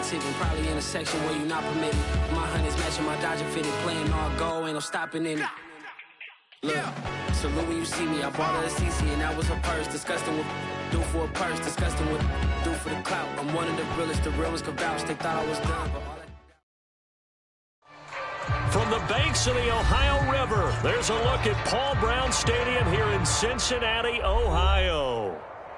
tipping. Probably in a section where you're not permitted. My honey's matching my Dodger fitted. Playing all goal, ain't no stopping in it. Look, salute when you see me. I bought her a CC and that was her purse. Disgusting with do for a purse. Disgusting with do for the clout. I'm one of the realest. The real ones could vouch. They thought I was done, but all From the banks of the Ohio River, there's a look at Paul Brown Stadium here in Cincinnati, Ohio.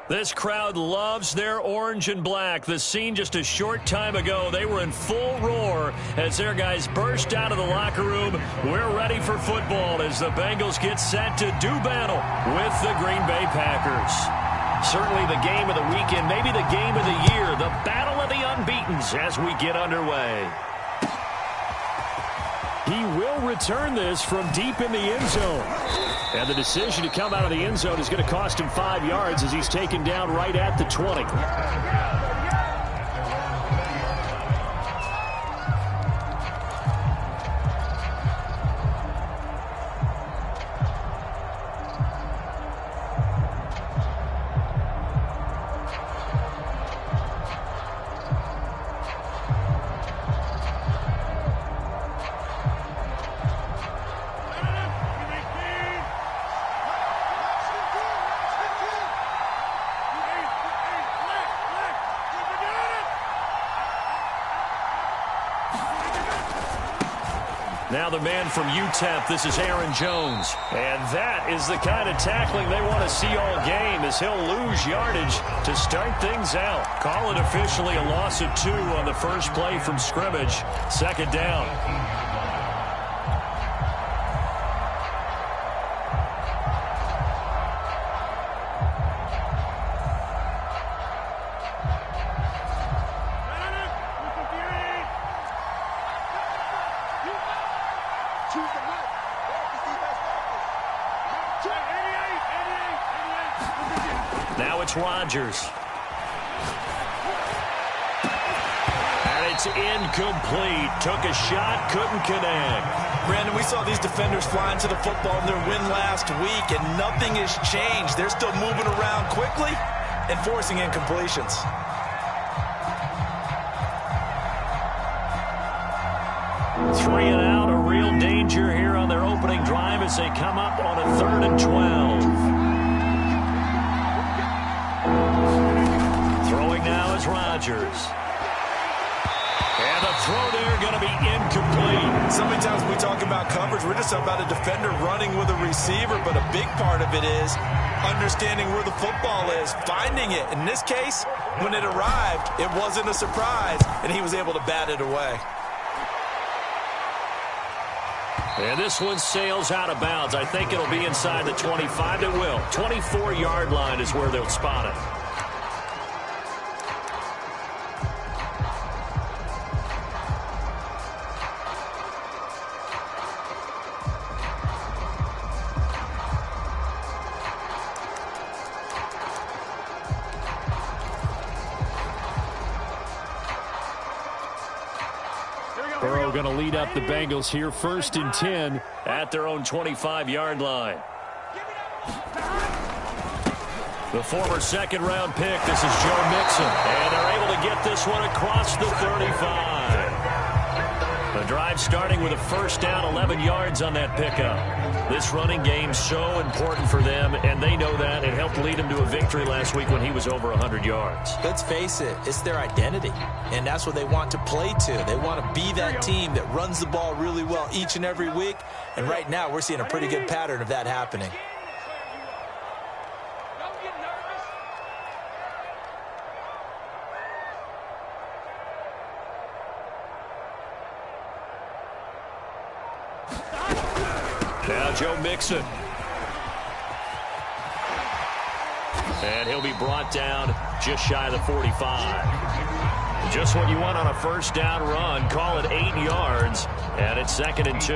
This crowd loves their orange and black. The scene just a short time ago, they were in full roar as their guys burst out of the locker room. We're ready for football as the Bengals get set to do battle with the Green Bay Packers. Certainly the game of the weekend, maybe the game of the year, the battle of the unbeatens as we get underway. He will return this from deep in the end zone. And the decision to come out of the end zone is going to cost him 5 yards as he's taken down right at the 20. Now the man from UTEP, this is Aaron Jones. And that is the kind of tackling they want to see all game as he'll lose yardage to start things out. Call it officially a loss of 2 on the first play from scrimmage. Second down. Now it's Rodgers. And it's incomplete. Took a shot, couldn't connect. Brandon, we saw these defenders flying to the football in their win last week, and nothing has changed. They're still moving around quickly and forcing incompletions. Three and out, a real danger here on their opening drive as they come up on a 3rd and 12. Throwing now is Rodgers. And the throw there going to be incomplete. So many times we talk about coverage, we're just about a defender running with a receiver, but a big part of it is understanding where the football is, finding it. In this case, when it arrived, it wasn't a surprise, and he was able to bat it away. And this one sails out of bounds. I think it'll be inside the 25. It will. 24-yard line is where they'll spot it. Burrow going to lead up the Bengals here 1st and 10 at their own 25-yard line. The former second-round pick, this is Joe Mixon. And they're able to get this one across the 35. The drive starting with a first down, 11 yards on that pickup. This running game so important for them, and they know that. It helped lead them to a victory last week when he was over 100 yards. Let's face it, it's their identity, and that's what they want to play to. They want to be that team that runs the ball really well each and every week, and right now we're seeing a pretty good pattern of that happening. Now Joe Mixon. And he'll be brought down just shy of the 45. Just what you want on a first down run. Call it 8 yards. And it's 2nd and 2.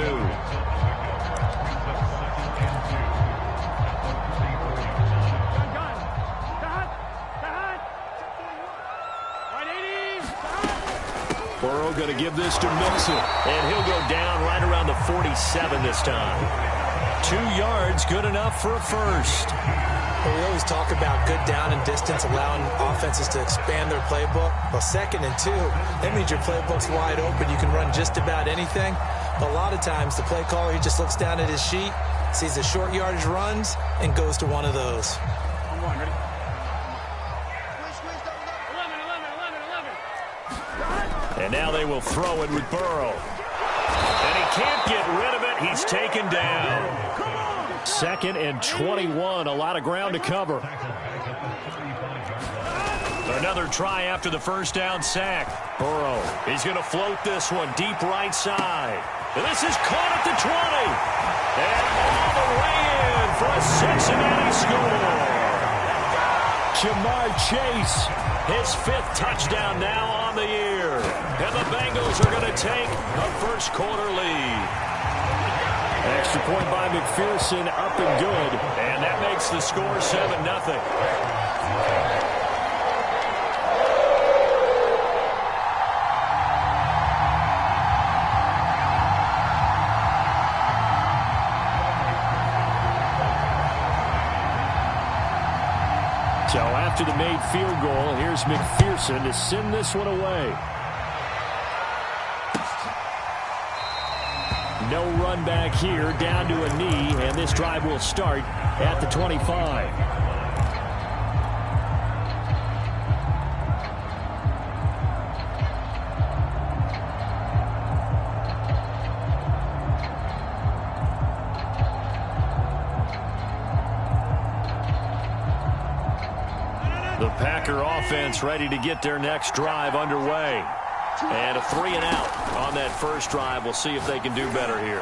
Burrow going to give this to Mixon. And he'll go down right around the 47 this time. 2 yards, good enough for a first. Well, we always talk about good down and distance, allowing offenses to expand their playbook. Well, 2nd and 2, that means your playbook's wide open. You can run just about anything. But a lot of times, the play caller, he just looks down at his sheet, sees the short yardage runs, and goes to one of those. And now they will throw it with Burrow. And he can't get rid of it. He's taken down. 2nd and 21. A lot of ground to cover. Another try after the first down sack. Burrow, he's going to float this one deep right side. And this is caught at the 20. And all the way in for a Cincinnati score. Jamar Chase, his 5th touchdown now on the year. And the Bengals are going to take a first-quarter lead. Extra point by McPherson, up and good. And that makes the score 7-0. So after the made field goal, here's McPherson to send this one away. No run back here, down to a knee, and this drive will start at the 25. The Packer offense ready to get their next drive underway. And a 3-and-out on that first drive. We'll see if they can do better here.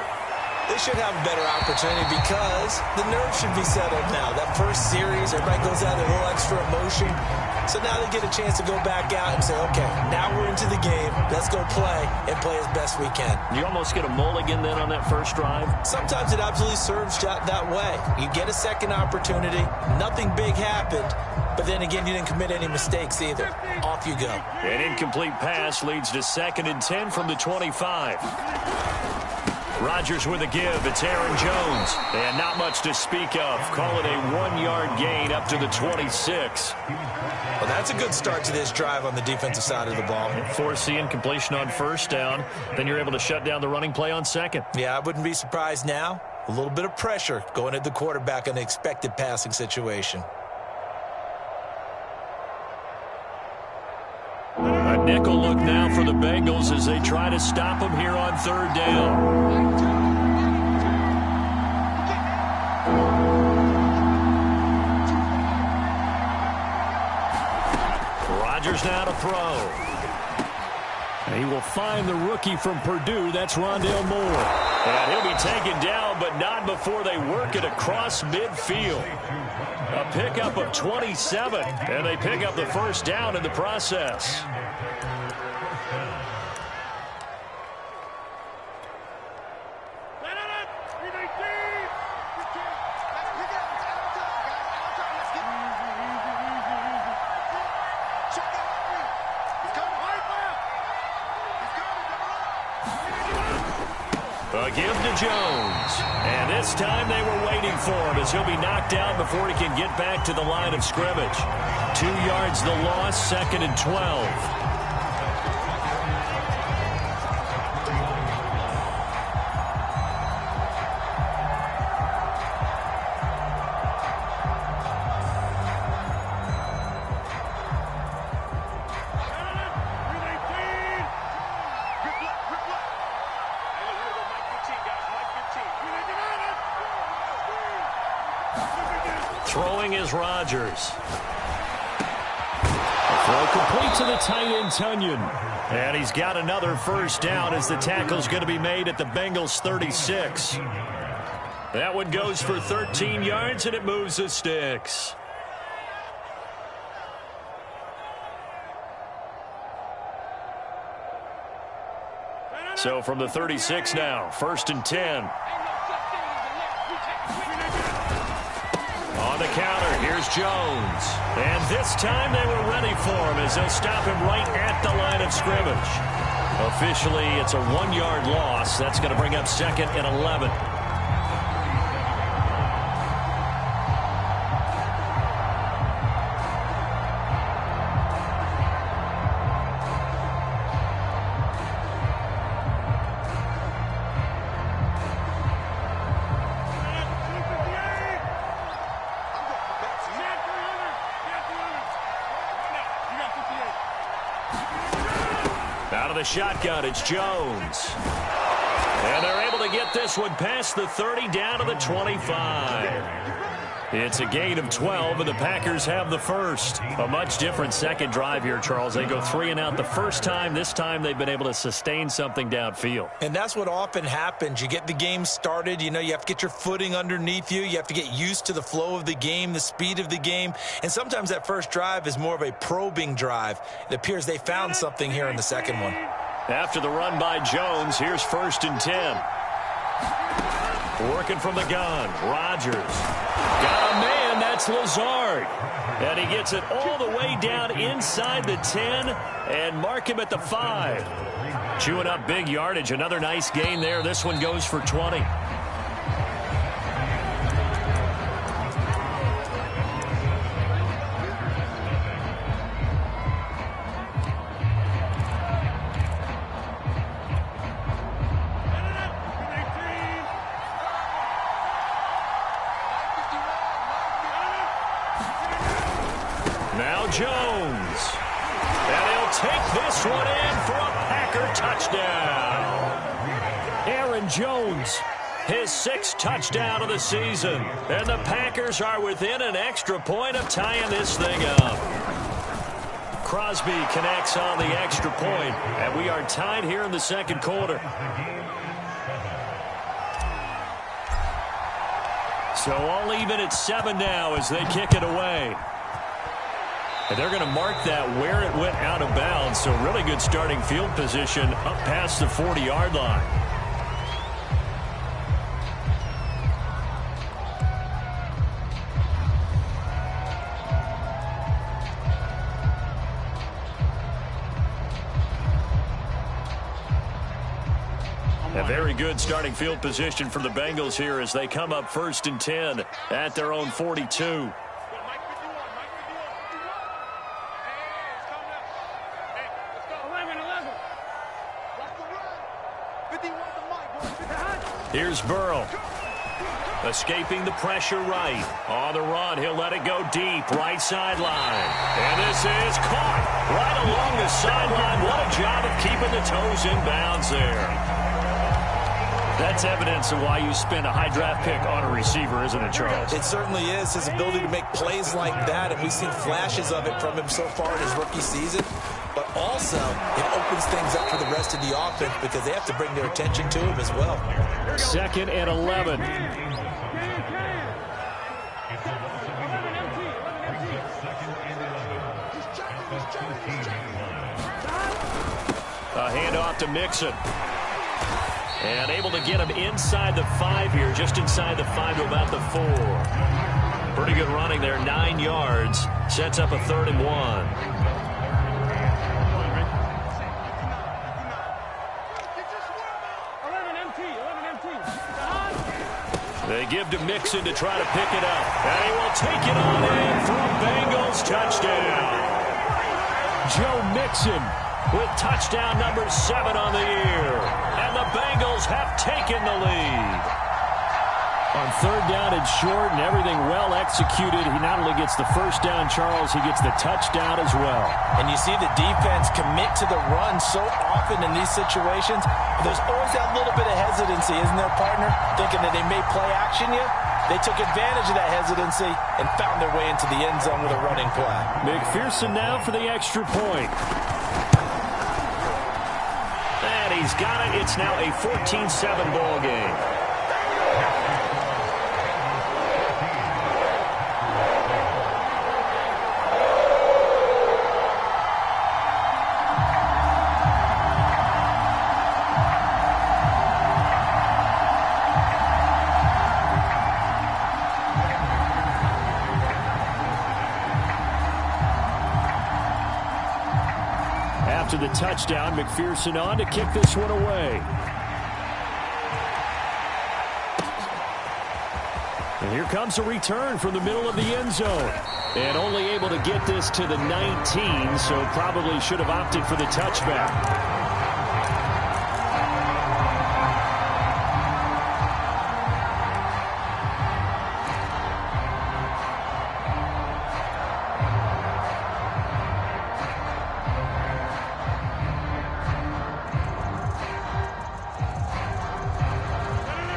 They should have a better opportunity because the nerves should be settled now. That first series, everybody goes out with a little extra emotion. So now they get a chance to go back out and say, okay, now we're into the game. Let's go play and play as best we can. You almost get a mulligan then on that first drive? Sometimes it absolutely serves that way. You get a second opportunity. Nothing big happened. But then again, you didn't commit any mistakes either. Off you go. An incomplete pass leads to 2nd and 10 from the 25. Rodgers with a give. It's Aaron Jones. And not much to speak of. Call it a 1-yard gain up to the 26. Well, that's a good start to this drive on the defensive side of the ball. Force the incompletion on first down. Then you're able to shut down the running play on 2nd. Yeah, I wouldn't be surprised now. A little bit of pressure going at the quarterback in an expected passing situation. A nickel look now for the Bengals as they try to stop them here on 3rd down. Rodgers now to throw. And he will find the rookie from Purdue. That's Rondale Moore. And he'll be taken down, but not before they work it across midfield. A pickup of 27, and they pick up the first down in the process. A give to Jones. And this time they were waiting for him as he'll be knocked down before he can get back to the line of scrimmage. 2 yards the loss, 2nd and 12. Throwing is Rodgers. Throw complete to the tight end, Tunyon. And he's got another first down as the tackle's going to be made at the Bengals 36. That one goes for 13 yards, and it moves the sticks. So from the 36 now, 1st and 10. On the counter, here's Jones. And this time they were ready for him as they'll stop him right at the line of scrimmage. Officially, it's a 1-yard loss. That's going to bring up 2nd and 11. Out of the shotgun, it's Jones. And they're able to get this one past the 30 down to the 25. It's a gain of 12, and the Packers have the first. A much different second drive here, Charles. They go 3 and out the first time. This time they've been able to sustain something downfield. And that's what often happens. You get the game started. You know, you have to get your footing underneath you. You have to get used to the flow of the game, the speed of the game. And sometimes that first drive is more of a probing drive. It appears they found something here in the second one. After the run by Jones, here's 1st and 10. Working from the gun, Rodgers. Got a man, that's Lazard. And he gets it all the way down inside the 10 and mark him at the 5. Chewing up big yardage, another nice gain there. This one goes for 20. Jones. And he'll take this one in for a Packer touchdown. Aaron Jones, his 6th touchdown of the season. And the Packers are within an extra point of tying this thing up. Crosby connects on the extra point, and we are tied here in the second quarter. So all even at 7 now as they kick it away. And they're going to mark that where it went out of bounds. So really good starting field position up past the 40-yard line. A very good starting field position for the Bengals here as they come up 1st and 10 at their own 42. Here's Burrow. Escaping the pressure right. On the run, he'll let it go deep. Right sideline. And this is caught right along the sideline. What a job of keeping the toes in bounds there. That's evidence of why you spend a high draft pick on a receiver, isn't it, Charles? It certainly is. His ability to make plays like that, and we've seen flashes of it from him so far in his rookie season. But also, it opens things up for the rest of the offense because they have to bring their attention to him as well. 2nd and 11. A handoff to Mixon. And able to get him inside the 5 here, just inside the 5 to about the 4. Pretty good running there, 9 yards. Sets up a 3rd and 1. They give to Mixon to try to pick it up. And he will take it on in for a Bengals touchdown. Joe Mixon with touchdown number 7 on the year. And the Bengals have taken the lead. On 3rd down and short and everything well executed, he not only gets the first down, Charles, he gets the touchdown as well. And you see the defense commit to the run so often in these situations. There's always that little bit of hesitancy, isn't there, partner? Thinking that they may play action you. They took advantage of that hesitancy and found their way into the end zone with a running play. McPherson now for the extra point. And he's got it. It's now a 14-7 ball game. After the touchdown, McPherson on to kick this one away. And here comes a return from the middle of the end zone. And only able to get this to the 19, so probably should have opted for the touchback.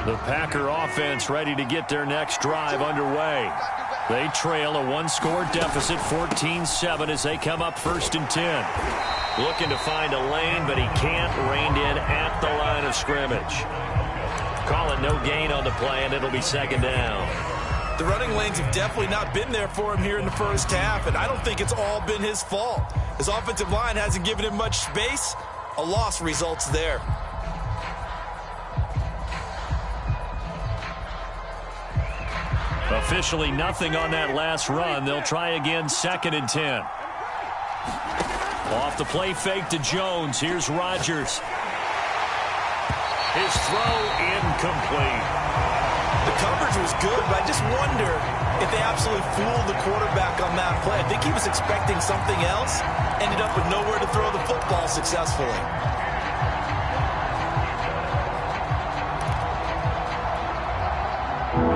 The Packer offense ready to get their next drive underway. They trail a one-score deficit, 14-7, as they come up 1st and 10. Looking to find a lane, but he can't. Reined in at the line of scrimmage. Call it no gain on the play, and it'll be 2nd down. The running lanes have definitely not been there for him here in the first half, and I don't think it's all been his fault. His offensive line hasn't given him much space. A loss results there. Officially nothing on that last run. They'll try again, 2nd and 10. Off the play fake to Jones. Here's Rodgers. His throw incomplete. The coverage was good, but I just wonder if they absolutely fooled the quarterback on that play. I think he was expecting something else. Ended up with nowhere to throw the football successfully.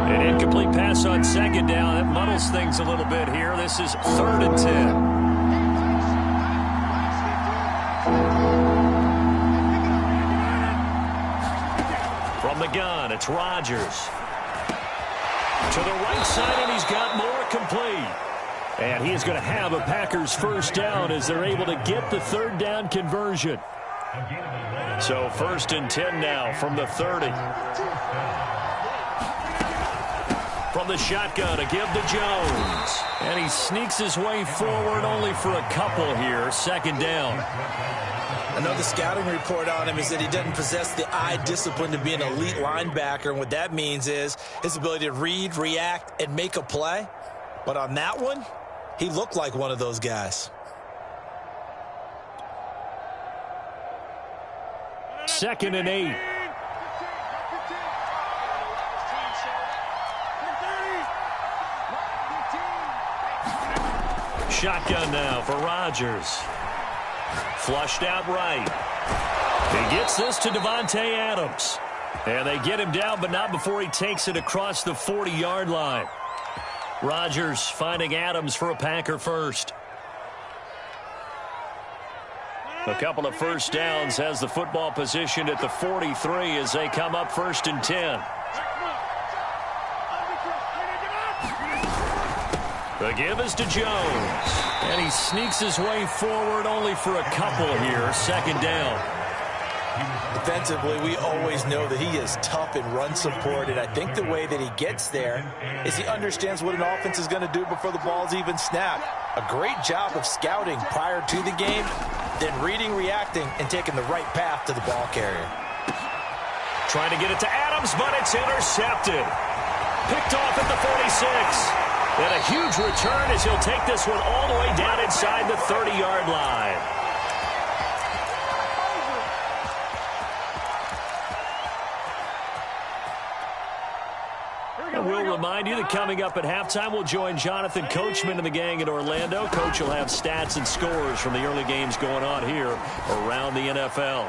An incomplete pass on 2nd down. That muddles things a little bit here. This is 3rd and 10. From the gun, it's Rodgers. To the right side, and he's got more complete. And he is going to have a Packers 1st down as they're able to get the 3rd down conversion. So 1st and 10 now from the 30. From the shotgun, a give to Jones. And he sneaks his way forward only for a couple here. 2nd down. I know the scouting report on him is that he doesn't possess the eye discipline to be an elite linebacker. And what that means is his ability to read, react, and make a play. But on that one, he looked like one of those guys. 2nd and 8. Shotgun now for Rodgers. Flushed out right. He gets this to Davante Adams. And they get him down, but not before he takes it across the 40-yard line. Rodgers finding Adams for a Packer 1st. A couple of 1st downs, has the football position at the 43 as they come up 1st and 10. The give is to Jones. And he sneaks his way forward only for a couple here. 2nd down. Defensively, we always know that he is tough in run support, and I think the way that he gets there is he understands what an offense is going to do before the ball's even snapped. A great job of scouting prior to the game, then reading, reacting, and taking the right path to the ball carrier. Trying to get it to Adams, but it's intercepted. Picked off at the 46. And a huge return as he'll take this one all the way down inside the 30-yard line. And we'll remind you that coming up at halftime, we'll join Jonathan Coachman and the gang in Orlando. Coach will have stats and scores from the early games going on here around the NFL.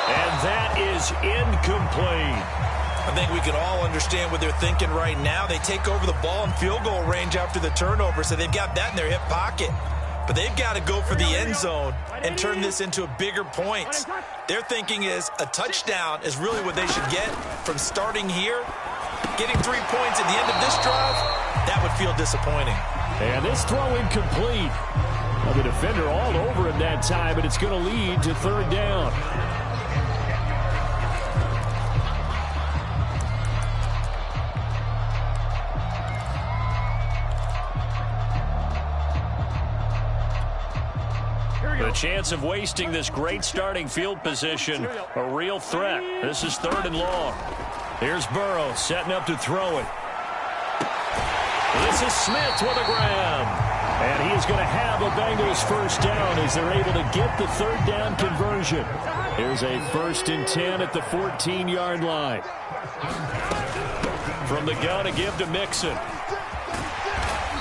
And that is incomplete. I think we can all understand what they're thinking right now. They take over the ball in field goal range after the turnover, so they've got that in their hip pocket. But they've got to go for the end zone and turn this into a bigger points. Their thinking is a touchdown is really what they should get from starting here. Getting 3 points at the end of this drive, that would feel disappointing. And this throw incomplete. Well, the defender all over him that time, but it's going to lead to 3rd down. The chance of wasting this great starting field position, a real threat. This is 3rd and long. Here's Burrow setting up to throw it. This is Smith with a grab. And he is going to have a Bengals 1st down as they're able to get the 3rd down conversion. Here's a 1st and 10 at the 14-yard line. From the gun, a give to Mixon.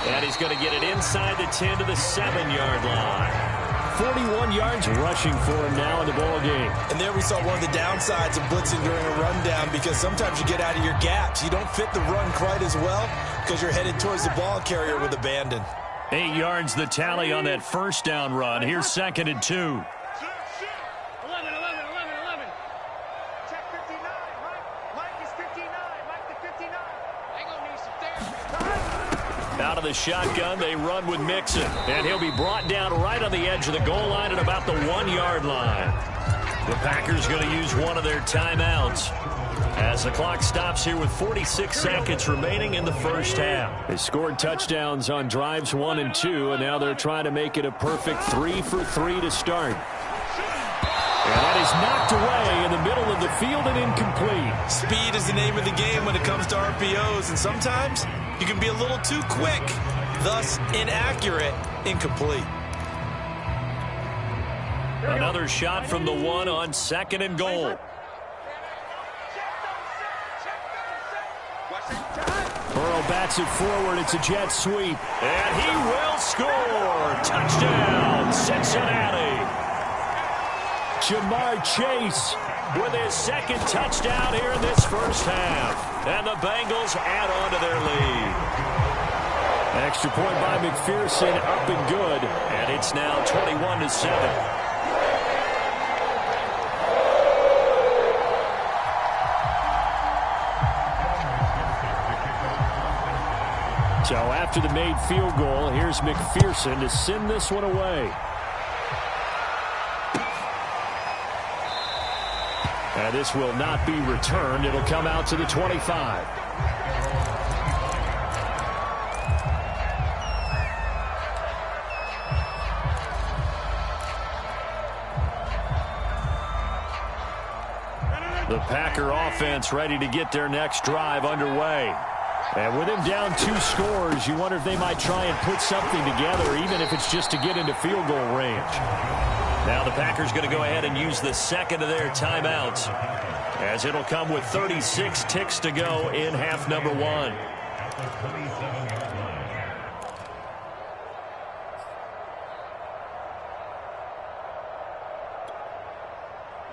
And he's going to get it inside the 10 to the 7-yard line. 41 yards rushing for him now in the ball game. And there we saw one of the downsides of blitzing during a rundown, because sometimes you get out of your gaps. You don't fit the run quite as well because you're headed towards the ball carrier with abandon. 8 yards the tally on that 1st down run. Here's 2nd and 2. Out of the shotgun, they run with Mixon. And he'll be brought down right on the edge of the goal line at about the 1-yard line. The Packers going to use one of their timeouts as the clock stops here with 46 seconds remaining in the first half. They scored touchdowns on drives 1 and 2, and now they're trying to make it a perfect 3 for 3 to start. And that is knocked away in the middle of the field and incomplete. Speed is the name of the game when it comes to RPOs, and sometimes you can be a little too quick, thus inaccurate, incomplete. Another shot from the 1 on 2nd and goal. Burrow bats it forward. It's a jet sweep. And he will score. Touchdown, Cincinnati. Jamar Chase with his 2nd touchdown here in this first half. And the Bengals add on to their lead. Extra point by McPherson, up and good. And it's now 21-7. So after the made field goal, here's McPherson to send this one away. And this will not be returned. It'll come out to the 25. The Packer offense ready to get their next drive underway. And with him down 2 scores, you wonder if they might try and put something together, even if it's just to get into field goal range. Now the Packers going to go ahead and use the 2nd of their timeouts, as it'll come with 36 ticks to go in half number 1.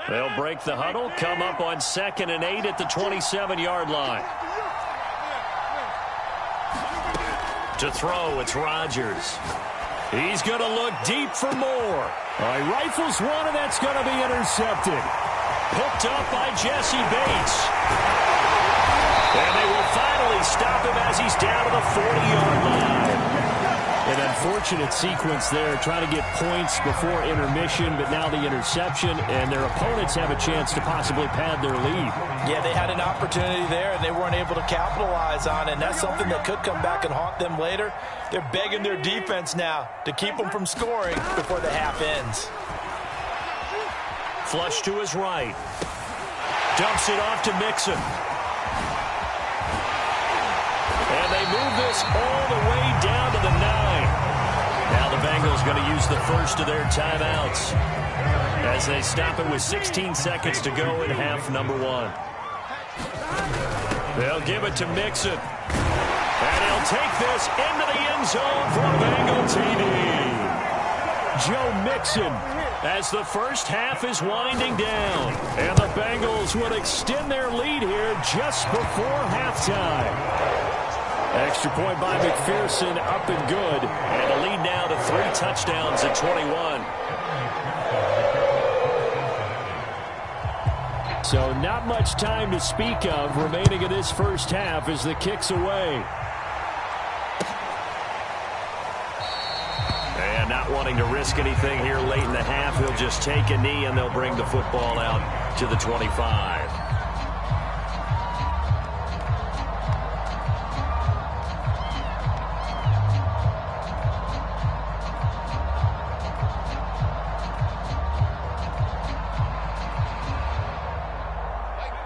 They'll break the huddle, come up on 2nd and 8 at the 27-yard line. To throw, it's Rodgers. He's going to look deep for more. All right, rifles one, and that's going to be intercepted. Picked up by Jesse Bates. And they will finally stop him as he's down to the 40-yard line. An unfortunate sequence there, trying to get points before intermission, but now the interception, and their opponents have a chance to possibly pad their lead. Yeah, they had an opportunity there, and they weren't able to capitalize on it, and that's something that could come back and haunt them later. They're begging their defense now to keep them from scoring before the half ends. Flush to his right. Dumps it off to Mixon. And they move this all the way down to the 9. Now the Bengals going to use the first of their timeouts as they stop it with 16 seconds to go in half number 1. They'll give it to Mixon. And he'll take this into the end zone for Bengal TD. Joe Mixon as the first half is winding down. And the Bengals will extend their lead here just before halftime. Extra point by McPherson, up and good. And a lead now to 3 touchdowns at 21. So not much time to speak of remaining in this first half as the kick's away. And not wanting to risk anything here late in the half, he'll just take a knee and they'll bring the football out to the 25.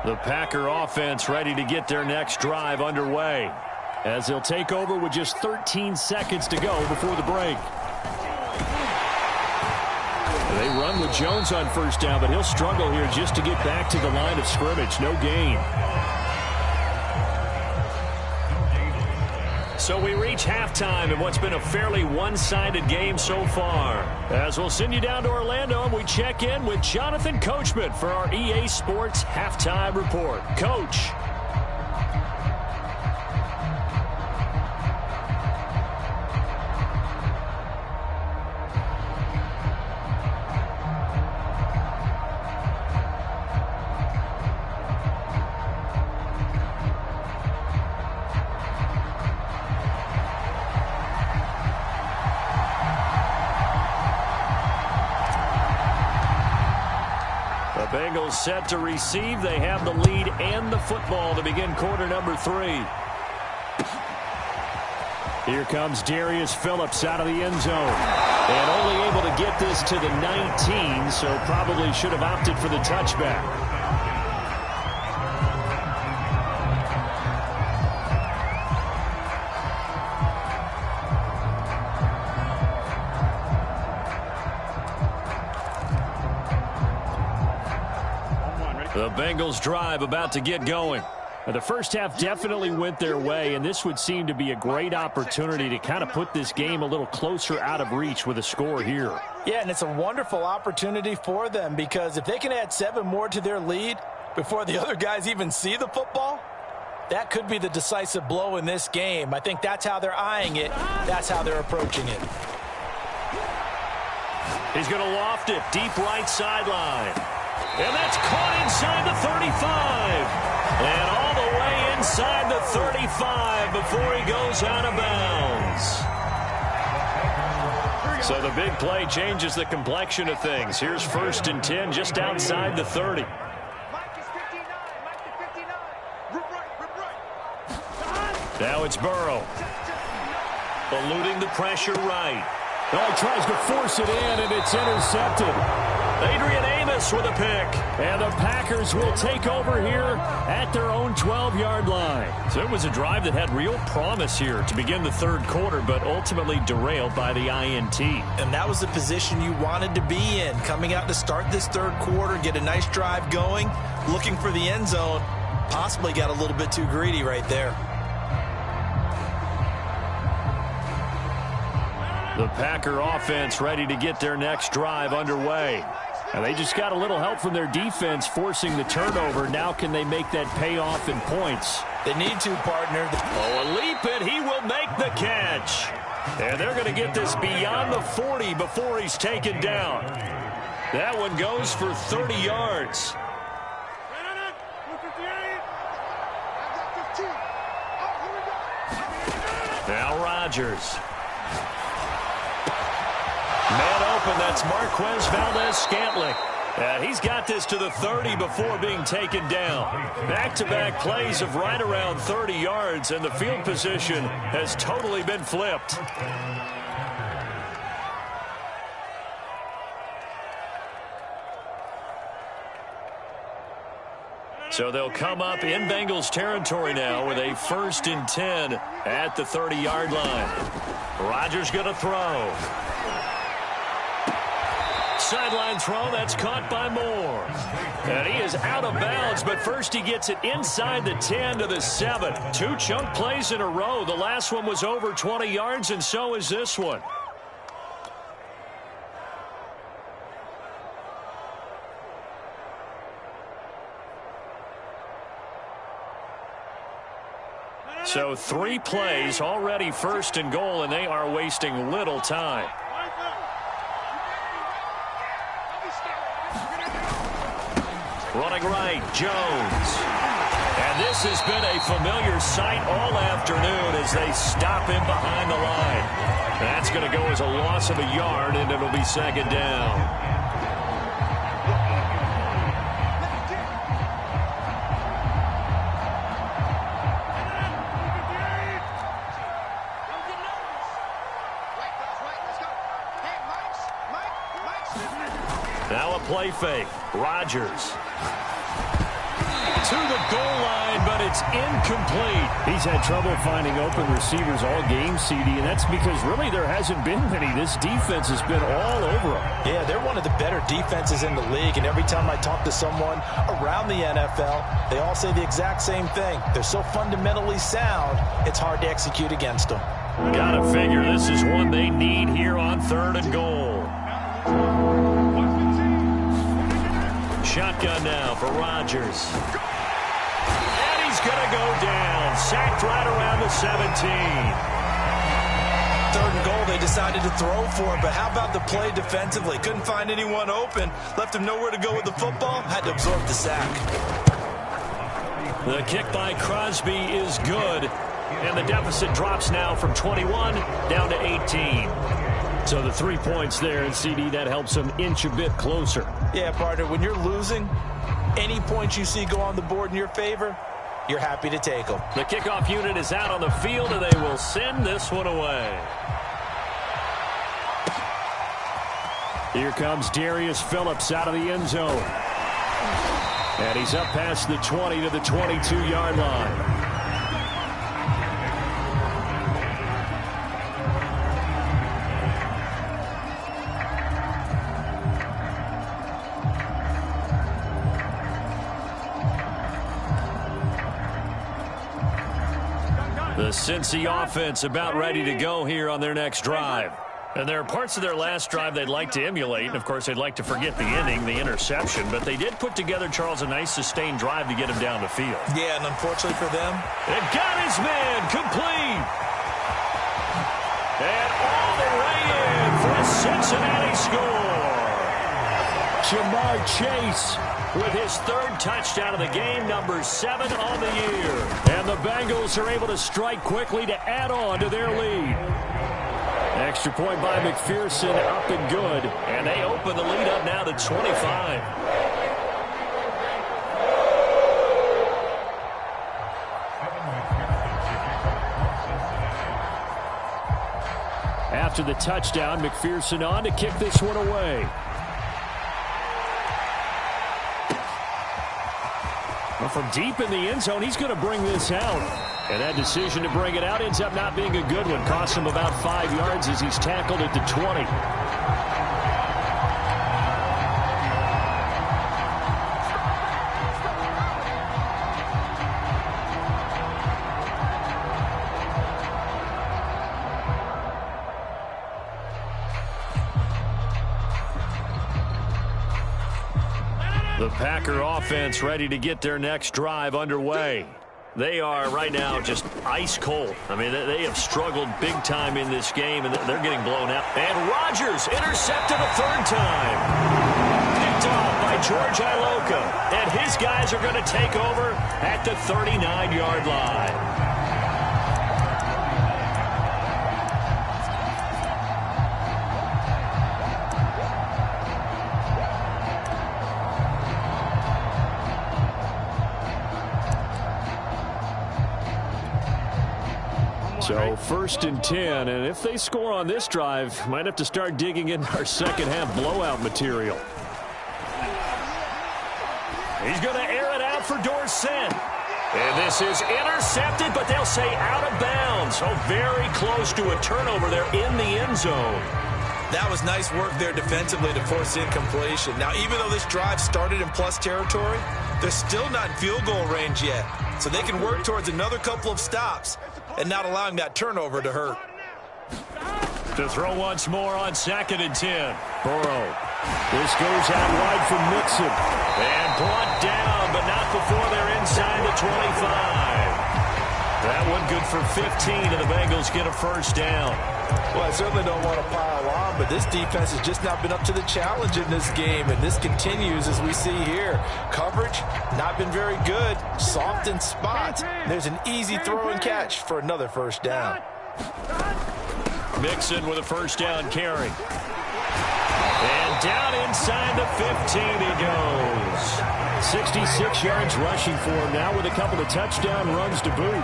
The Packer offense ready to get their next drive underway as they'll take over with just 13 seconds to go before the break. They run with Jones on first down, but he'll struggle here just to get back to the line of scrimmage. No gain. So we reach halftime in what's been a fairly one-sided game so far. As we'll send you down to Orlando and we check in with Jonathan Coachman for our EA Sports Halftime Report. Coach. The Bengals set to receive. They have the lead and the football to begin quarter number 3. Here comes Darius Phillips out of the end zone. And only able to get this to the 19, so probably should have opted for the touchback. The Bengals drive about to get going. The first half definitely went their way, and this would seem to be a great opportunity to kind of put this game a little closer out of reach with a score here. Yeah, and it's a wonderful opportunity for them because if they can add 7 more to their lead before the other guys even see the football, that could be the decisive blow in this game. I think that's how they're eyeing it. That's how they're approaching it. He's going to loft it deep right sideline. And that's caught inside the 35. And all the way inside the 35 before he goes out of bounds. So the big play changes the complexion of things. Here's 1st and 10 just outside the 30. Now it's Burrow. Eluding the pressure right. Oh, he tries to force it in, and it's intercepted. Adrian Amos with a pick. And the Packers will take over here at their own 12-yard line. So it was a drive that had real promise here to begin the 3rd quarter, but ultimately derailed by the INT. And that was the position you wanted to be in. Coming out to start this 3rd quarter, get a nice drive going, looking for the end zone. Possibly got a little bit too greedy right there. The Packer offense ready to get their next drive underway. And they just got a little help from their defense forcing the turnover. Now can they make that pay off in points? They need to, partner. Oh, a leap, and he will make the catch. And they're going to get this beyond the 40 before he's taken down. That one goes for 30 yards. Now Rodgers. Man open, that's Marquez Valdez-Scantling. And he's got this to the 30 before being taken down. Back-to-back plays of right around 30 yards, and the field position has totally been flipped. So they'll come up in Bengals territory now with a 1st and 10 at the 30-yard line. Rodgers going to throw. Sideline throw, that's caught by Moore. And he is out of bounds, but first he gets it inside the 10 to the 7. 2 chunk plays in a row. The last one was over 20 yards, and so is this one. So 3 plays, already 1st and goal, and they are wasting little time. Running right, Jones. And this has been a familiar sight all afternoon as they stop him behind the line. That's going to go as a loss of a yard, and it'll be 2nd down. Now a play fake. Rodgers. To the goal line, but it's incomplete. He's had trouble finding open receivers all game, CD, and that's because really there hasn't been many. This defense has been all over them. Yeah, they're one of the better defenses in the league, and every time I talk to someone around the NFL, they all say the exact same thing. They're so fundamentally sound, it's hard to execute against them. Gotta figure this is one they need here on 3rd and goal. Shotgun now for Rodgers. And he's going to go down. Sacked right around the 17. 3rd and goal, they decided to throw for it, but how about the play defensively? Couldn't find anyone open. Left him nowhere to go with the football. Had to absorb the sack. The kick by Crosby is good. And the deficit drops now from 21 down to 18. So the 3 points there, and CD, that helps them inch a bit closer. Yeah, partner, when you're losing, any points you see go on the board in your favor, you're happy to take them. The kickoff unit is out on the field, and they will send this one away. Here comes Darius Phillips out of the end zone. And he's up past the 20 to the 22-yard line. The Cincy offense about ready to go here on their next drive. And there are parts of their last drive they'd like to emulate. And, of course, they'd like to forget the ending, the interception. But they did put together, Charles, a nice sustained drive to get him down the field. Yeah, and unfortunately for them, it got his man complete. And all the way in for a Cincinnati score. Jamar Chase with his third touchdown of the game, number 7 on the year. And the Bengals are able to strike quickly to add on to their lead. Extra point by McPherson, up and good. And they open the lead up now to 25. After the touchdown, McPherson on to kick this one away. Well, from deep in the end zone, he's going to bring this out. And that decision to bring it out ends up not being a good one. Costs him about 5 yards as he's tackled at the 20. The Packer offense ready to get their next drive underway. They are right now just ice cold. I mean, they have struggled big time in this game, and they're getting blown out. And Rodgers intercepted a third time. Picked off by George Iloka. And his guys are going to take over at the 39-yard line. So 1st and 10, and if they score on this drive, might have to start digging in our second half blowout material. He's going to air it out for Dorsett. And this is intercepted, but they'll say out of bounds. So very close to a turnover there in the end zone. that was nice work there defensively to force incompletion. Now, even though this drive started in plus territory, they're still not in field goal range yet. So they can work towards another couple of stops and not allowing that turnover to hurt. To throw once more on 2nd and 10. Burrow. This goes out wide for Mixon. And brought down, but not before they're inside the 25. That one good for 15, and the Bengals get a first down. Well, I certainly don't want to pile on, but this defense has just not been up to the challenge in this game, and this continues as we see here. Coverage, not been very good. Soft in spots. There's an easy throw and catch for another first down. Mixon with a first down carry. And down inside the 15 he goes. 66 yards rushing for him now with a couple of touchdown runs to boot.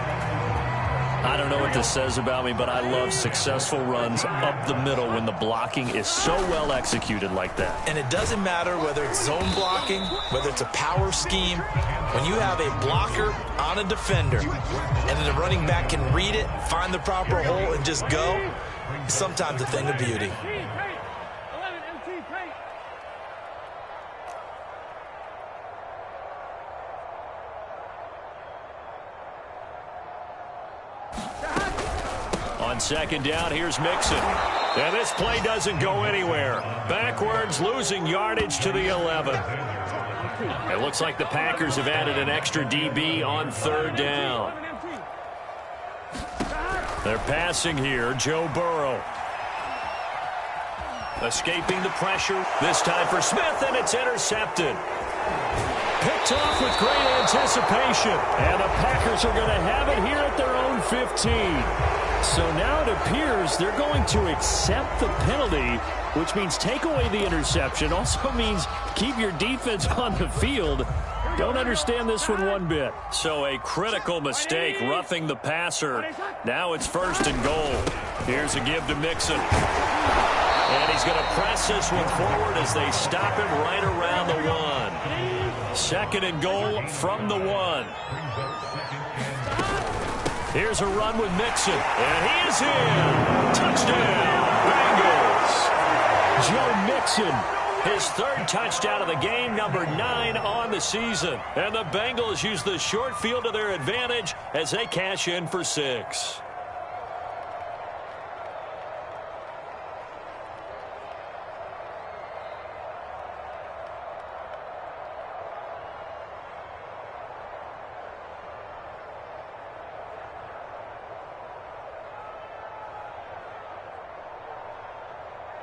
I don't know what this says about me, but I love successful runs up the middle when the blocking is so well executed like that. And it doesn't matter whether it's zone blocking, whether it's a power scheme. When you have a blocker on a defender and then the running back can read it, find the proper hole, and just go, it's sometimes a thing of beauty. On 2nd down, here's Mixon. And this play doesn't go anywhere. Backwards, losing yardage to the 11. It looks like the Packers have added an extra DB on 3rd down. They're passing here, Joe Burrow. Escaping the pressure, this time for Smith, and it's intercepted. Picked off with great anticipation. And the Packers are going to have it here at their own 15. So now it appears they're going to accept the penalty, which means take away the interception. Also means keep your defense on the field. Don't understand this one bit. So a critical mistake, roughing the passer. Now it's 1st and goal. Here's a give to Mixon. And he's going to press this one forward as they stop him right around the 1. 2nd and goal from the 1. Here's a run with Mixon. And he is in. Touchdown, Bengals. Joe Mixon. His 3rd touchdown of the game, number 9 on the season. And the Bengals use the short field to their advantage as they cash in for 6.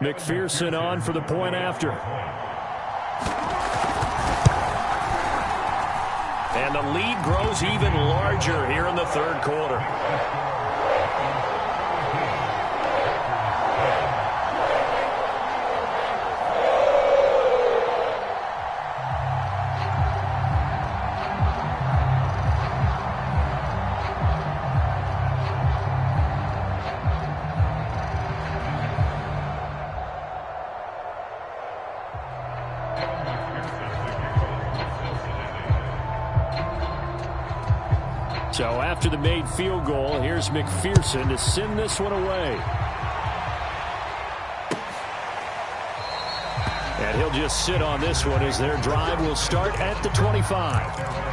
McPherson on for the point after. And the lead grows even larger here in the 3rd quarter. So after the made field goal, here's McPherson to send this one away. And he'll just sit on this one as their drive will start at the 25.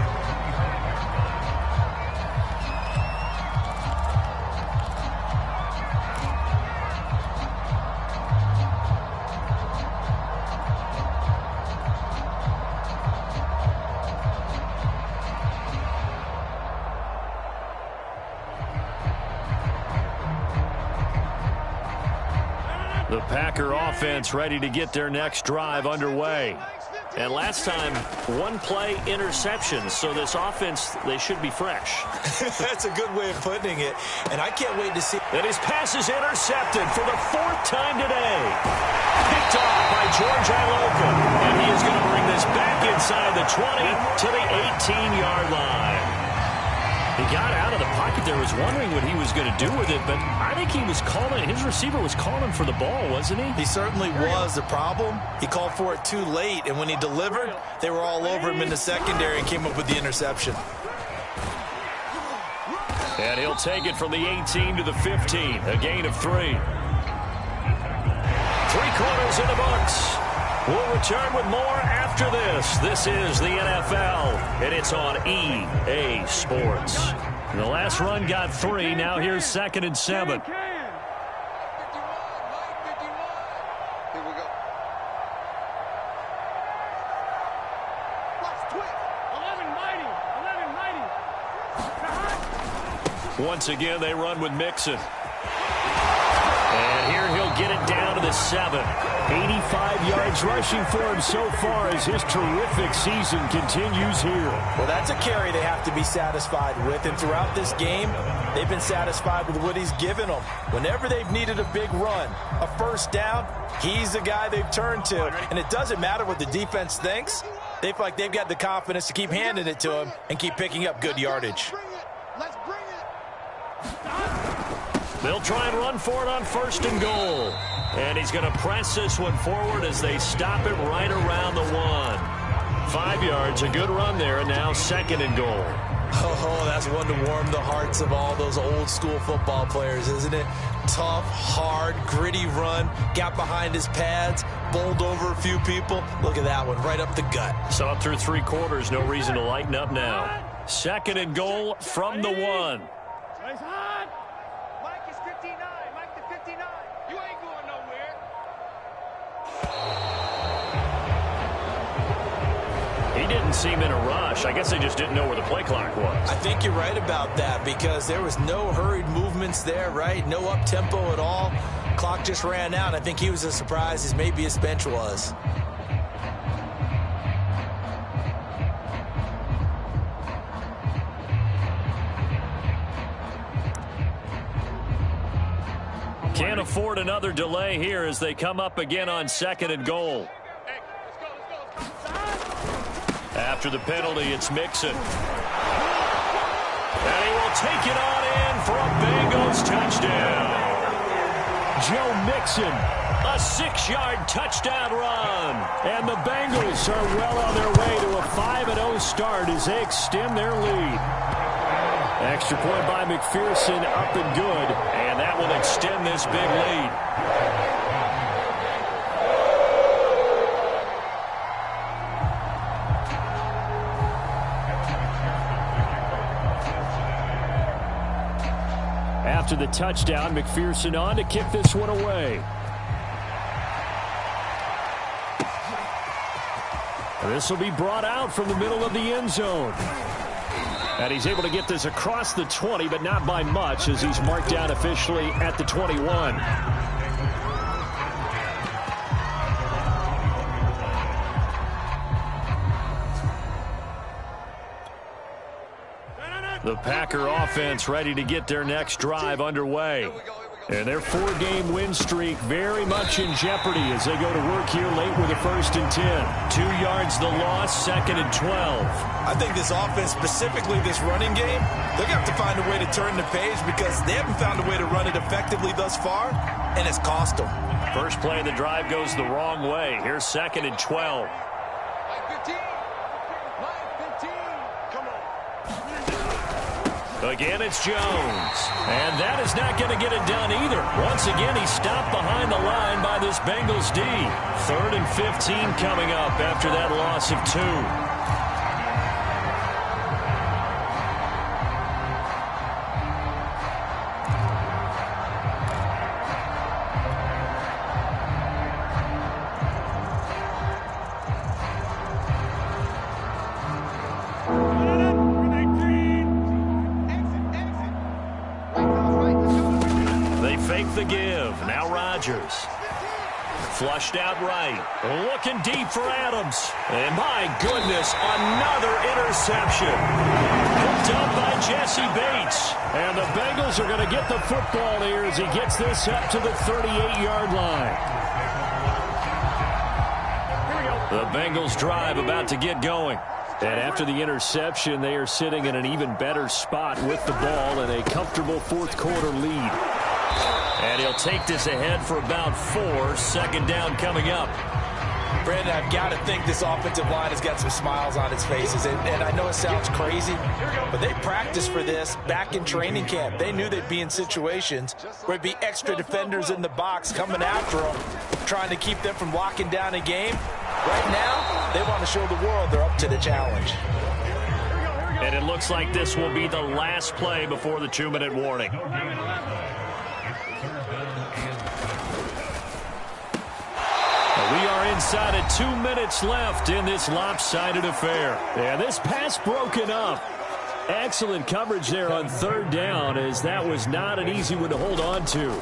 The Packer offense ready to get their next drive underway. And last time, 1 play interception. So this offense, they should be fresh. That's a good way of putting it. And I can't wait to see. And his pass is intercepted for the 4th time today. Picked off by George Iloka. And he is going to bring this back inside the 20 to the 18-yard line. He got out of the pocket there, was wondering what he was going to do with it, but I think he was calling, his receiver was calling for the ball, wasn't he? He certainly was. The problem, he called for it too late, and when he delivered, they were all over him in the secondary and came up with the interception. And he'll take it from the 18 to the 15, a gain of 3. 3 quarters in the books. We'll return with more after this. This is the NFL, and it's on EA Sports. The last run got 3. Now here's 2nd and 7. Once again, they run with Mixon. And here he'll get it down to the 7. 85 yards rushing for him so far as his terrific season continues here. Well, that's a carry they have to be satisfied with. And throughout this game, they've been satisfied with what he's given them. Whenever they've needed a big run, a 1st down, he's the guy they've turned to. And it doesn't matter what the defense thinks. They feel like they've got the confidence to keep handing it to him and keep picking up good yardage. They'll try and run for it on 1st and goal. And he's going to press this one forward as they stop it right around the 1. 5 yards, a good run there, and now 2nd and goal. Oh, that's one to warm the hearts of all those old school football players, isn't it? Tough, hard, gritty run, got behind his pads, bowled over a few people. Look at that one, right up the gut. So up through 3 quarters, no reason to lighten up now. 2nd and goal from the 1. He didn't seem in a rush. I guess they just didn't know where the play clock was. I think you're right about that because there was no hurried movements there, right? No up-tempo at all. Clock just ran out. I think he was as surprised as maybe his bench was. can't afford another delay here as they come up again on 2nd and goal. After the penalty, it's Mixon. And he will take it on in for a Bengals touchdown. Joe Mixon. A 6-yard touchdown run. And the Bengals are well on their way to a 5-0 start as they extend their lead. Extra point by McPherson, up and good. And that will extend this big lead. After the touchdown, McPherson on to kick this one away. This will be brought out from the middle of the end zone. And he's able to get this across the 20, but not by much as he's marked down officially at the 21. The Packer offense ready to get their next drive underway. And their 4-game win streak very much in jeopardy as they go to work here late with a 1st and 10. 2 yards the loss, 2nd and 12. I think this offense, specifically this running game, they're going to have to find a way to turn the page because they haven't found a way to run it effectively thus far, and it's cost them. First play of the drive goes the wrong way. Here's 2nd and 12. Again, it's Jones. And that is not going to get it done either. Once again, he's stopped behind the line by this Bengals D. 3rd and 15 coming up after that loss of 2. The give. Now Rodgers. Flushed out right. Looking deep for Adams. And my goodness, another interception. Picked up by Jesse Bates. And the Bengals are going to get the football here as he gets this up to the 38-yard line. The Bengals drive about to get going. And after the interception, they are sitting in an even better spot with the ball and a comfortable 4th quarter lead. And he'll take this ahead for about 4. 2nd down coming up. Brandon, I've got to think this offensive line has got some smiles on its faces. And I know it sounds crazy, but they practiced for this back in training camp. They knew they'd be in situations where it'd be extra defenders in the box coming after them, trying to keep them from locking down a game. Right now, they want to show the world they're up to the challenge. And it looks like this will be the last play before the 2-minute warning. We are inside of 2 minutes left in this lopsided affair. Yeah, this pass broken up. Excellent coverage there on 3rd down as that was not an easy one to hold on to.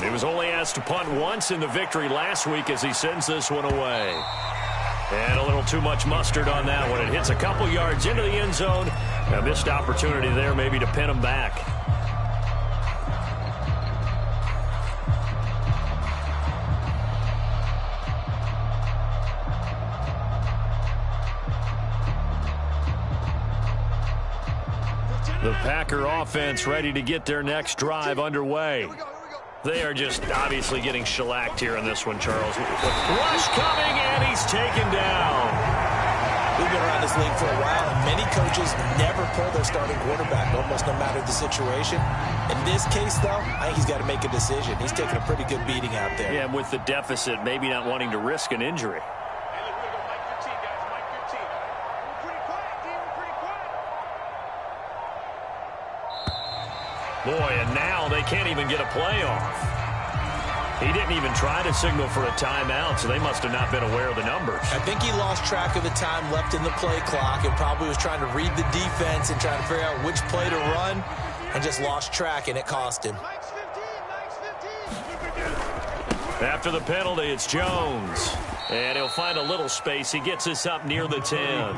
He was only asked to punt once in the victory last week as he sends this one away. And a little too much mustard on that one. It hits a couple yards into the end zone. A missed opportunity there maybe to pin him back. The Packer offense ready to get their next drive underway. They are just obviously getting shellacked here in this one, Charles. Rush coming, and he's taken down. We've been around this league for a while, and many coaches never pull their starting quarterback, almost no matter the situation. In this case, though, I think he's got to make a decision. He's taking a pretty good beating out there. Yeah, and with the deficit, maybe not wanting to risk an injury. Boy, and now they can't even get a play off. He didn't even try to signal for a timeout, so they must have not been aware of the numbers. I think he lost track of the time left in the play clock and probably was trying to read the defense and trying to figure out which play to run and just lost track, and it cost him. After the penalty, it's Jones. And he'll find a little space. He gets us up near the 10.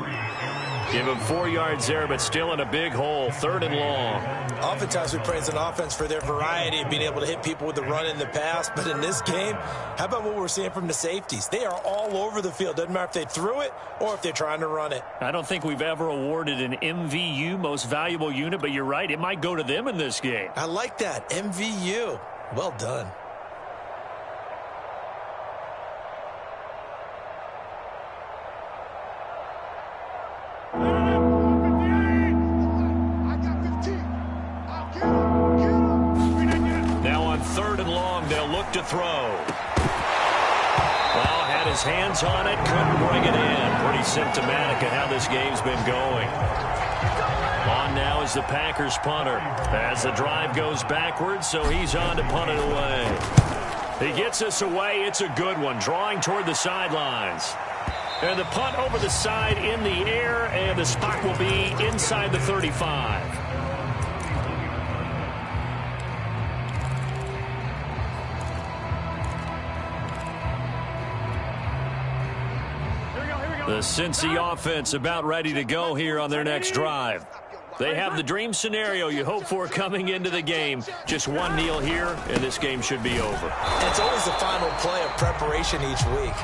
Give him 4 yards there, but still in a big hole. 3rd and long. Oftentimes we praise an offense for their variety of being able to hit people with the run in the pass. But in this game, how about what we're seeing from the safeties? They are all over the field. Doesn't matter if they threw it or if they're trying to run it. I don't think we've ever awarded an MVU, most valuable unit, but you're right. It might go to them in this game. I like that. MVU. Well done. To throw. Well, had his hands on it, couldn't bring it in. Pretty symptomatic of how this game's been going. On now is the Packers punter. As the drive goes backwards, so he's on to punt it away. He gets us away. It's a good one, drawing toward the sidelines. And the punt over the side in the air, and the spot will be inside the 35. The Cincy offense about ready to go here on their next drive. They have the dream scenario you hope for coming into the game. Just one kneel here, and this game should be over. It's always the final play of preparation each week.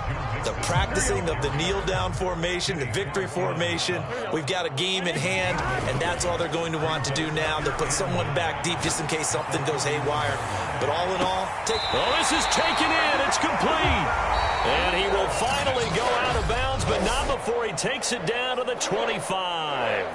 The practicing of the kneel-down formation, the victory formation. We've got a game in hand, and that's all they're going to want to do now. They'll put someone back deep just in case something goes haywire. But all in all, well, this is taken in. It's complete. And he will finally go out of bounds, but not before he takes it down to the 25.